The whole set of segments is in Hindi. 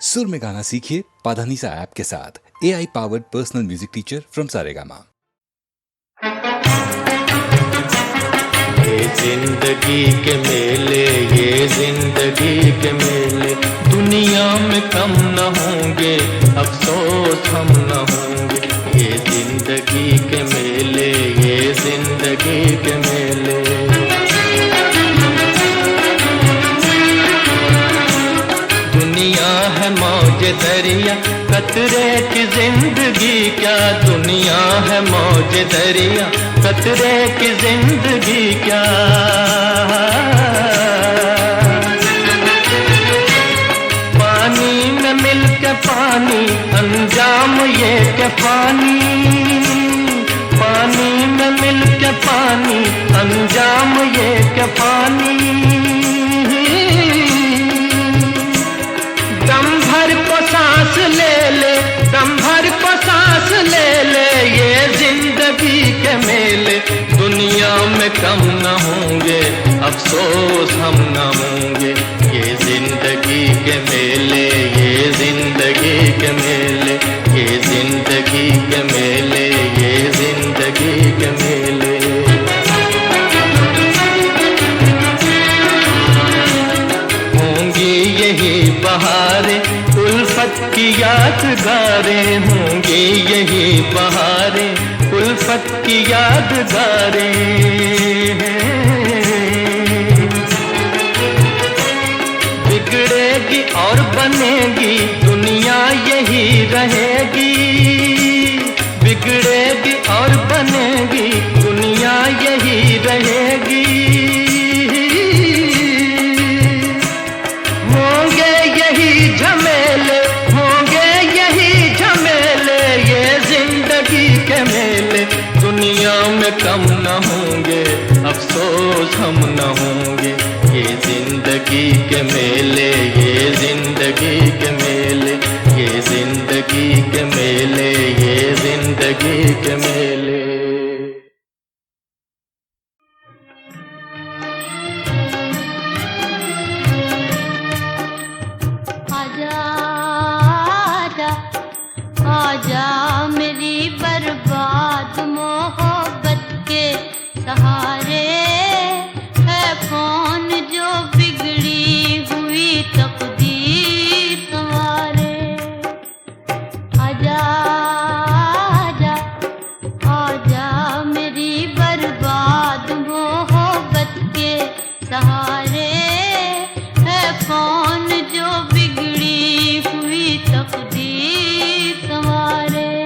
सुर में गाना सीखिए पाधानीसा ऐप के साथ। AI powered personal music teacher from Saregama. ये जिंदगी के मेले, ये जिंदगी के मेले, दुनिया में कम न होंगे, अफसोस हम न होंगे। ये जिंदगी के मेले, ये जिंदगी के मेले। दुनिया है मौज दरिया, कतरे की जिंदगी क्या। दुनिया है मौज दरिया, कतरे की जिंदगी क्या। पानी में मिल के पानी, अंजाम ये के पानी। पानी में मिल के पानी, अंजाम ये के पानी। दम भर को सांस ले ले, दम भर को सांस ले ले, ये जिंदगी के मेले, दुनिया में कम न होंगे, अफसोस हम न होंगे। ये जिंदगी के मेले, ये जिंदगी के मेले, ये जिंदगी के मेले, ये जिंदगी के मेले। होंगी यही बहारें, उल्फत की यादगारें, होंगी यही बहारें, उल्फत की यादगारें। बिगड़ेगी और बनेगी, दुनिया यही रहेगी। बिगड़ेगी और बनेगी, दुनिया यही रहेगी। होंगे यही झमेले, होंगे यही झमेले, ये जिंदगी के मेले, दुनिया में कम न होंगे, अफसोस हम न होंगे। ये जिंदगी के मेले, ये जिंदगी के मेले, ये जिंदगी के मेले, ये जिंदगी के मेले। आजा मेरी बर्बाद मोहब्बत के सहारे, है कौन जो बिगड़ी हुई तकदीर संवारे। आजा आजा आजा मेरी बर्बाद मोहब्बत के सहारे, है कौन जो बिगड़ी हुई तकदीर संवारे।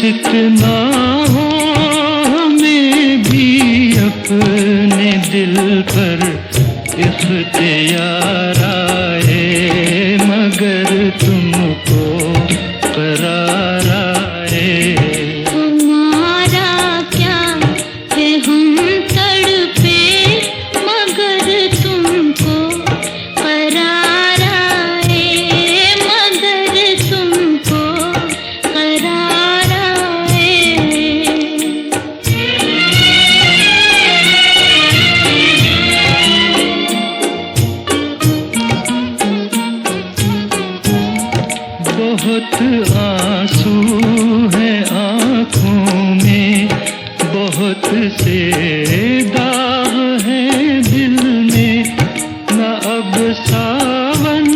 सितना हो हमें भी अपने दिल पर इख्तियार आए, मगर तुमको करार आए। हमारा क्या है हम तड़पे, मगर तुमको करार आए, मगर तुमको करार आए। बहुत आंसू है आँखों में, बहुत से दाग है दिल में, न अब सावन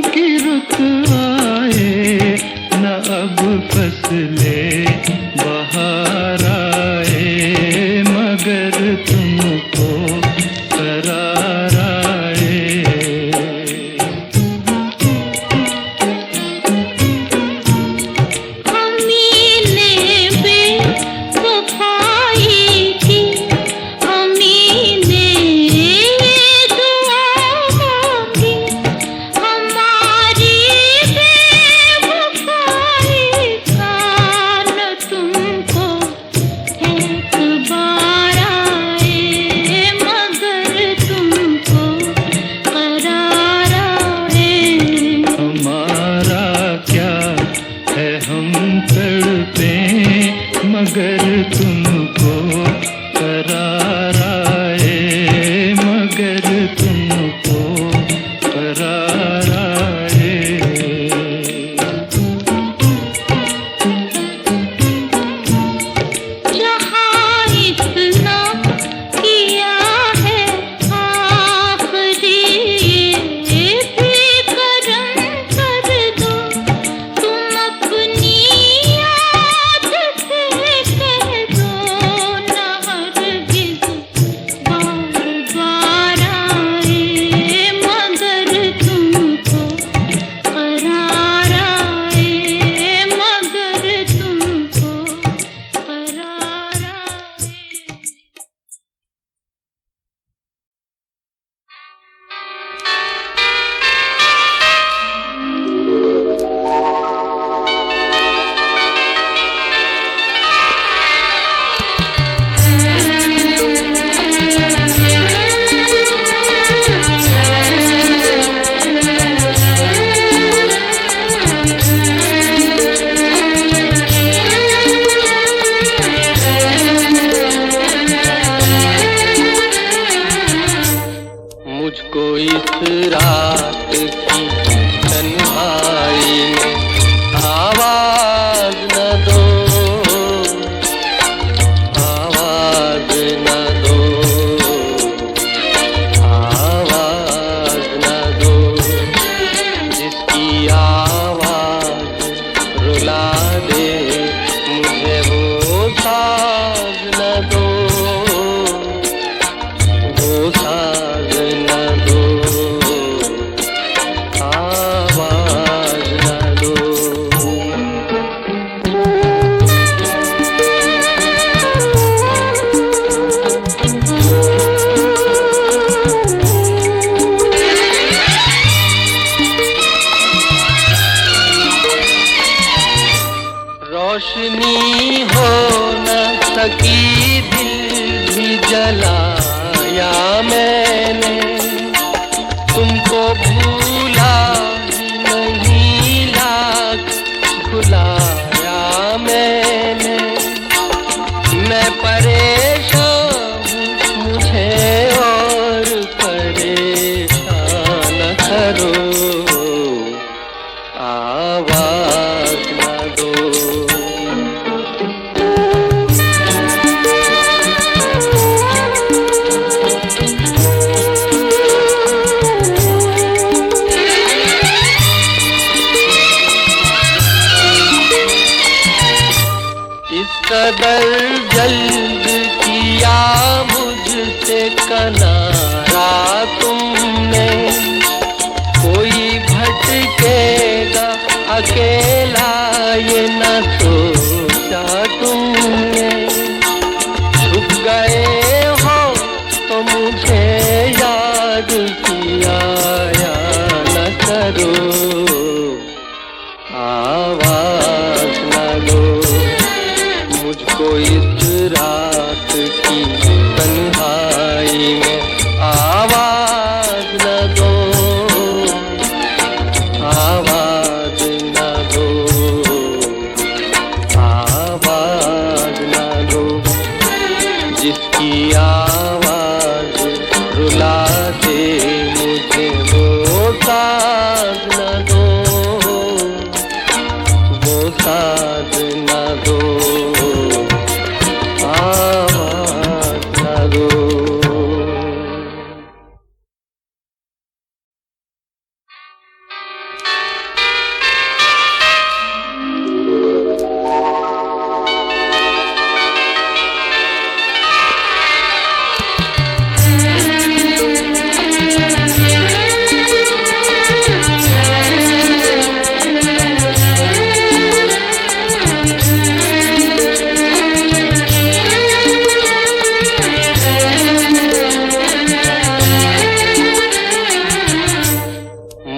की रुत आए, न अब फसले बहार आए, मगर तुमको करार आए। मगर तुमको करार आए, मगर तुमको करार आए। जहाँ इतना किया है आखिरी ये भी करम कर दो, तुम अपनी याद से कह दो न हरगिज़ बार बार आए, मगर तुमको करार आए, मगर तुमको करार आए। मुझको इस रात की तन्हाई में आवाज न दो, आवाज न दो, आवाज न दो, जिसकी आवाज रुला दे मुझे वो साज न दो, वो साज न दो, आवाज न दो। रोशनी हो न सकी दिल भी जलाया मैंने, तुमको भूला नहीं लाख भुलाया मैंने, मैं परेशान हूँ मुझे और परेशान न करो, आवाज न दो। इस कदर जल्द किया मुझसे किनारा तुमने, कोई भटकेगा अकेला ये न सोच सोचा तुमने, छुप गए हो तो मुझे याद किया या न करो, आवाज न दो मुझको इस रात की तन्हाई में, आवाज न दो, आवाज न दो, आवाज न दो, जिसकी आवाज रुला दे मुझे, वो साज न दो, वो साज न दो, आवाज न दो।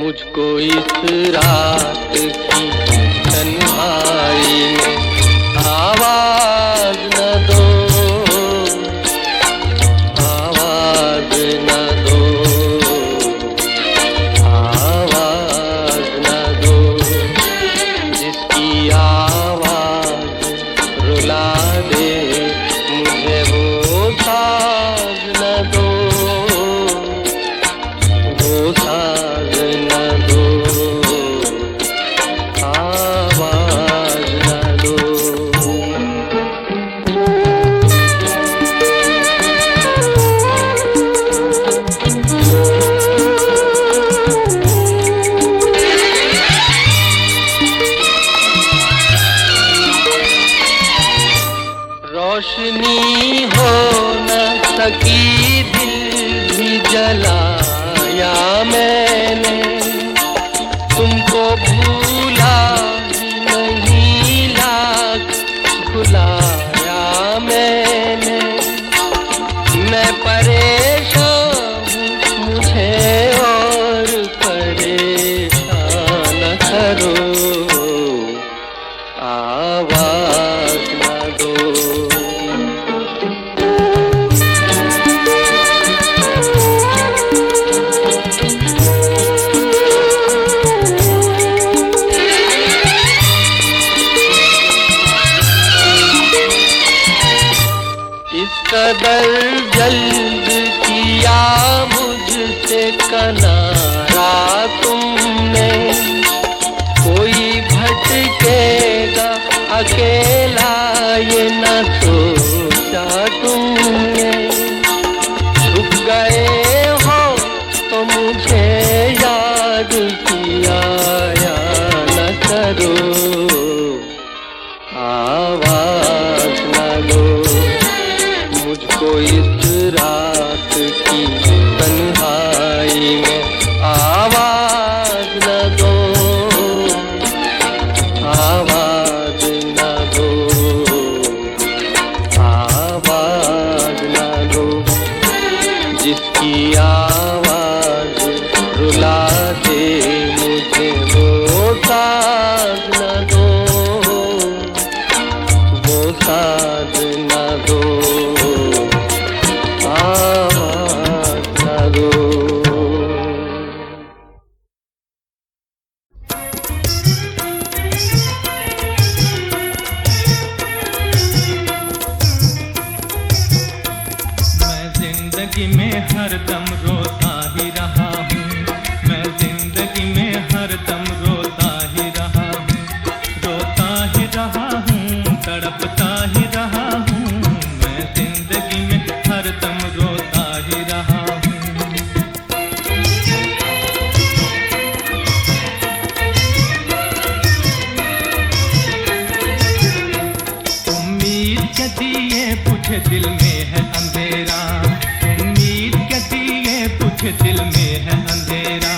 मुझको इस रात की तन्हाई में आवाज न दो, आवाज न दो, आवाज न दो, जिसकी आवाज रुला दे मुझे, वो साज न दो, वो साज न दो, आवाज न दो। रोशनी हो न सकी, दिल भी जलाया मैंने, तुमको भूला नहीं, लाख भुलाया मैंने, मैं परेशान हूँ मुझे और परेशान न करो, आवाज न दो। इस कदर जल्द किया मुझसे किनारा तुमने, कोई भटकेगा अकेला ये न सोचा तुमने, छुप गए हो तो मुझे याद किया या न करो, आवाज न दो मुझको इस रात की तन्हाई में, आवाज न दो, आवाज न दो, आवाज न दो, जिसकी आवाज रुला दे मुझे, वो साज न दो, वो साज न दो, आवाज न दो। मैं जिंदगी में हरदम रोता ही रहा हूँ, मैं जिंदगी में हरदम रोता ही रहा हूँ, रोता ही रहा हूँ, तड़पता ही रहा हूँ, मैं जिंदगी में हरदम रोता ही रहा हूँ। उम्मीद के दिए बुझे दिल में है अंधेरा, उम्मीद के दिए बुझे दिल में है अंधेरा,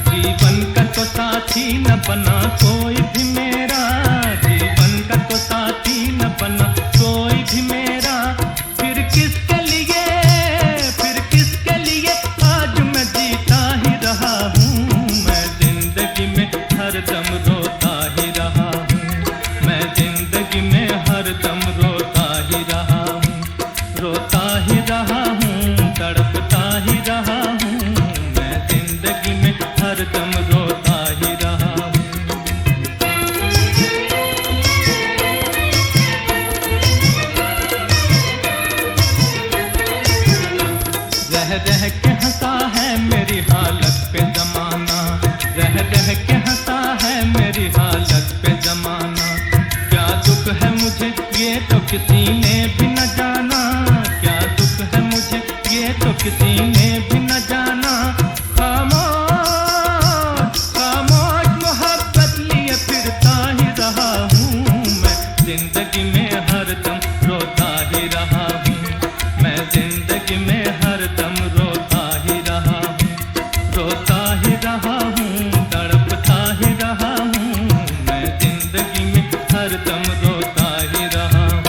जीवन का तो साथी न बना कोई भी मेरा, जीवन का तो साथी न किसी ने भी न जाना, क्या दुख है मुझे ये तो किसी ने भी न जाना। खामोश खामोश मोहब्बत लिए फिरता ही रहा हूँ मैं, जिंदगी में हरदम रोता ही रहा हूँ मैं, जिंदगी में हरदम रोता ही रहा हूँ, रोता ही रहा हूँ, तड़पता ही रहा हूँ मैं, जिंदगी में हरदम रोता ही रहा हूँ।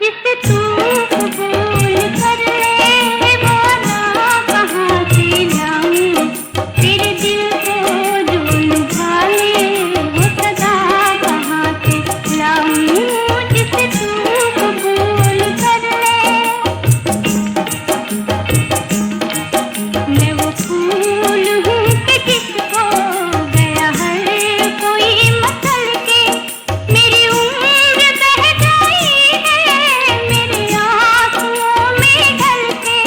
जिसे तू कबूल कर ले वो ना कहाँ से लाऊं तेरे दिल को जो लुभा ले वो सदा कहाँ से लाऊं जिसे तू कबूल कर ले। मैं वो फूल हूँ कि जिसको गया हर कोई मसल के मेरी उम्र बह गई है मेरे आंसुओं में ढल के।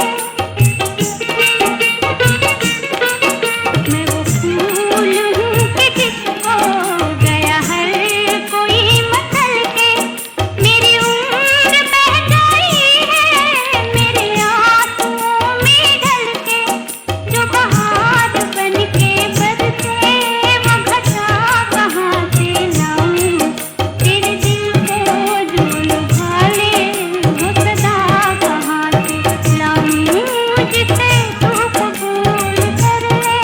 मैं वो फूल हूँ कि जिसको गया हर कोई मसल के मेरी उम्र बह गई है मेरे आंसुओं में ढल के। जो बहार बन के बरसे वो घटा कहाँ से लाऊं तेरे दिल को जो लुभा ले वो सदा कहाँ से लाऊं जिसे तू कबूल कर ले।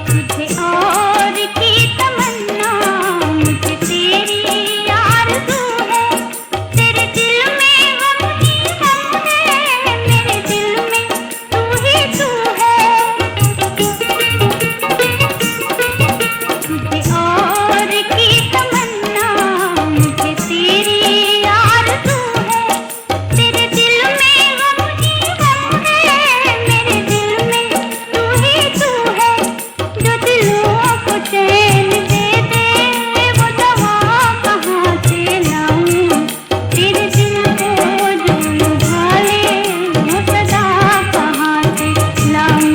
तुझे और की तमन्ना मुझे तेरी आरज़ू है तेरे दिल में हम ही हम हैं मेरे दिल में तू ही तू है। तुझे और की तमन्ना मुझे तेरी आरज़ू है तेरे दिल में हम ही हम हैं मेरे दिल में तू ही तू है। जो दिलों को चैन दे दे वो दवा कहाँ से लाऊं तेरे दिल को जो लुभा ले वो सदा कहाँ से लाऊं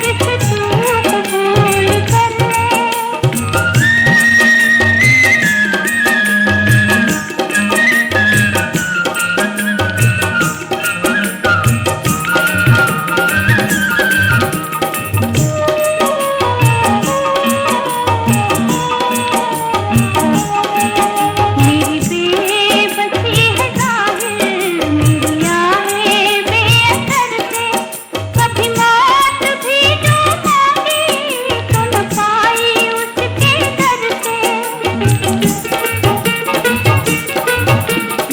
जिसे तू कबूल कर ले। मेरी बेबसी है जाहिर मेरी आहें बेअसर से कभी मौत भी जो मांगी तो न पाई उसके डर से।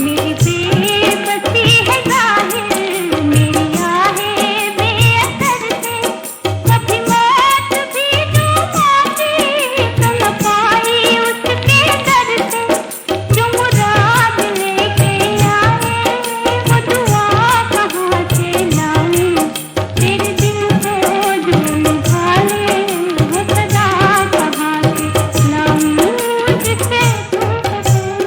मेरी बेबसी है जाहिर मेरी आहें बेअसर से कभी मौत भी जो मांगी तो न पाई उसके डर से। जो मुराद लेके आए वो दुआ कहाँ से लाऊं तेरे दिल को जो लुभा ले वो सदा कहाँ से लाऊं जिसे तू कबूल।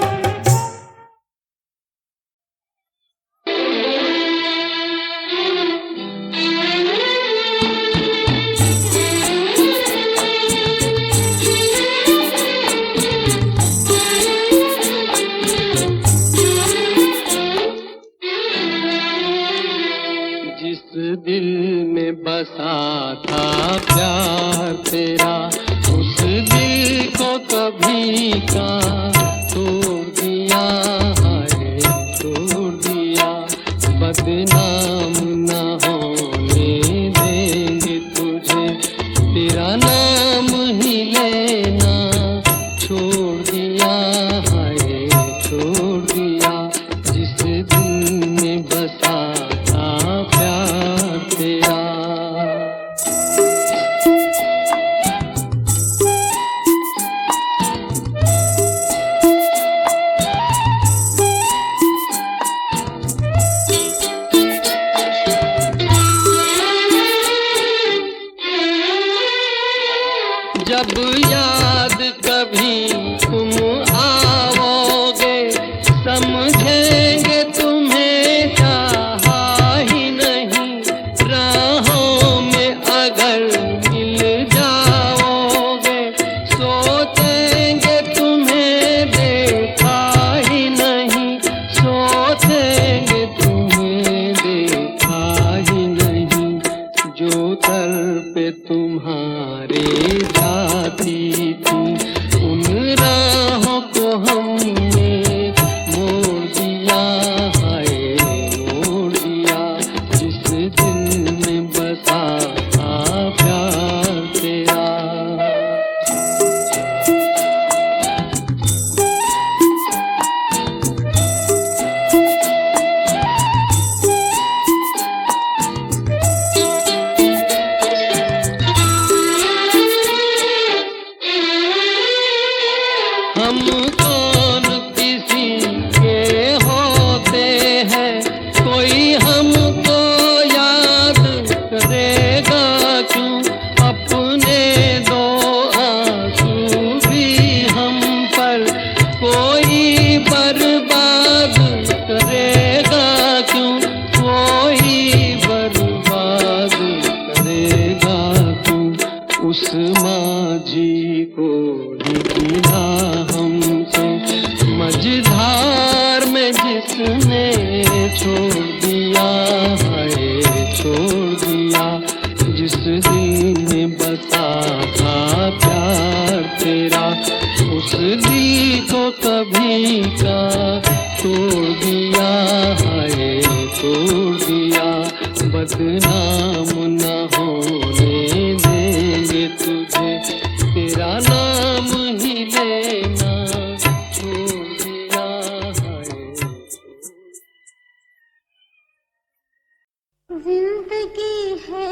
जिस दिल में बसा था प्यार तेरा उस दिल को कभी का तोड़ दिया है तोड़ दिया। बदनाम न होने देंगे तुझे तेरा नाम ही लेना छोड़ दिया है छोड़ दिया। जिस दिल में बसा था प्यार तेरा। जब याद कभी तुम आओगे समझेंगे तुम्हें चाहा ही नहीं। राहों में अगर मिल जाओगे सोचेंगे तुम्हें देखा ही नहीं सोचेंगे तुम्हें देखा ही नहीं। जो दर पे तुम्हारे जाती बदनाम न होने देंगे तुझे, तेरा नाम ही लेना छोड़ दिया है। जिंदगी है